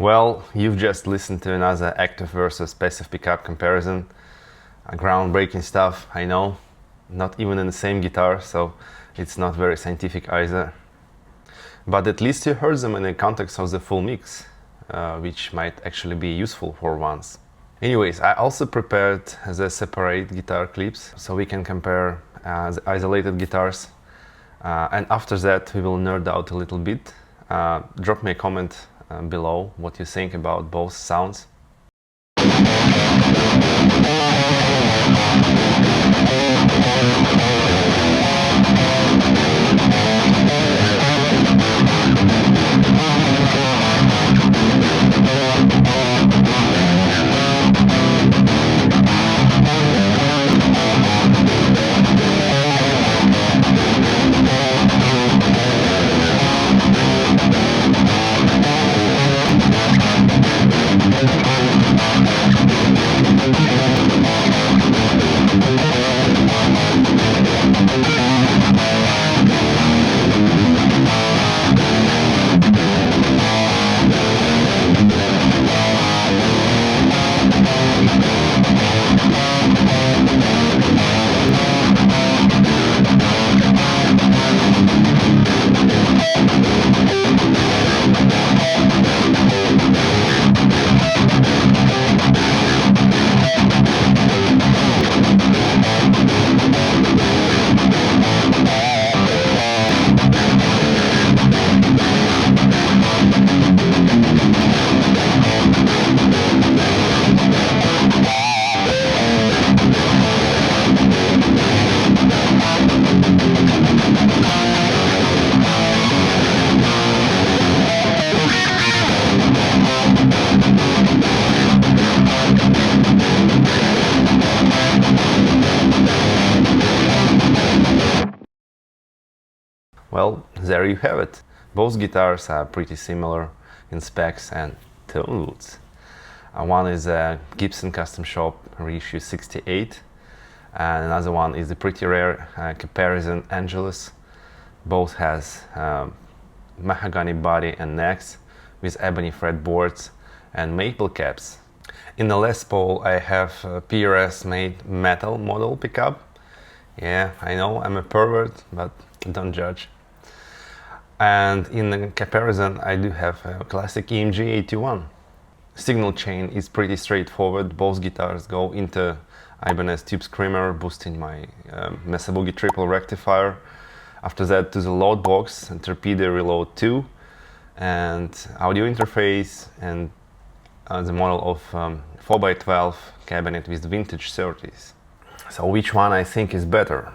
Well, you've just listened to another active versus passive pickup comparison. Groundbreaking stuff, I know. Not even in the same guitar, so it's not very scientific either. But at least you heard them in the context of the full mix, which might actually be useful for once. Anyways, I also prepared the separate guitar clips, so we can compare the isolated guitars. And after that, we will nerd out a little bit. Drop me a comment below what you think about both sounds. Well, there you have it. Both guitars are pretty similar in specs and tone woods. One is a Gibson custom shop Reissue 68, and another one is a pretty rare Caparison Angelus. Both has mahogany body and necks with ebony fretboards and maple caps. In the Les Paul I have a PRS Metal model pickup. Yeah, I know I'm a pervert, but don't judge. And in the Caparison I do have a classic EMG 81. Signal chain is pretty straightforward. Both guitars go into Ibanez Tube Screamer, boosting my Mesa Boogie triple rectifier. After that to the load box and Torpedo Reload II, and audio interface, and the model of 4x12 cabinet with vintage 30s. So which one I think is better?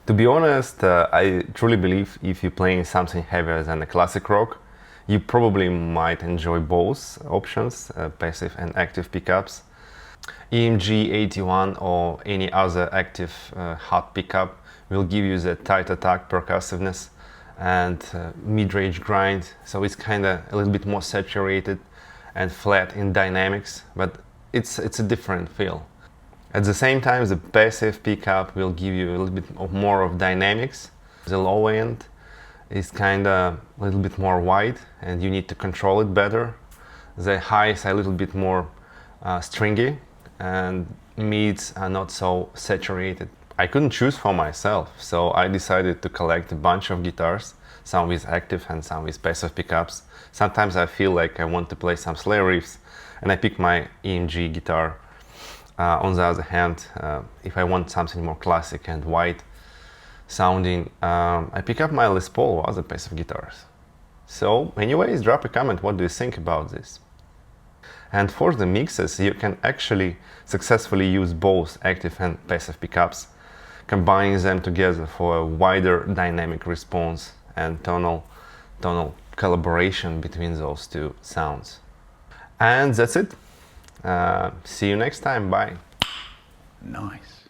To be honest, I truly believe if you're playing something heavier than a classic rock, you probably might enjoy both options, passive and active pickups. EMG 81 or any other active hot pickup will give you the tight attack percussiveness and mid-range grind, so it's kind of a little bit more saturated and flat in dynamics, but it's a different feel. At the same time, the passive pickup will give you a little bit more of dynamics. The low end is kind of a little bit more wide and you need to control it better. The highs are a little bit more stringy, and mids are not so saturated. I couldn't choose for myself, so I decided to collect a bunch of guitars, some with active and some with passive pickups. Sometimes I feel like I want to play some sleigh riffs and I pick my EMG guitar. On the other hand, if I want something more classic and wide sounding, I pick up my Les Paul or other passive guitars. So anyways, drop a comment, what do you think about this? And for the mixes, you can actually successfully use both active and passive pickups, combining them together for a wider dynamic response and tonal collaboration between those two sounds. And that's it. See you next time. Bye. Nice.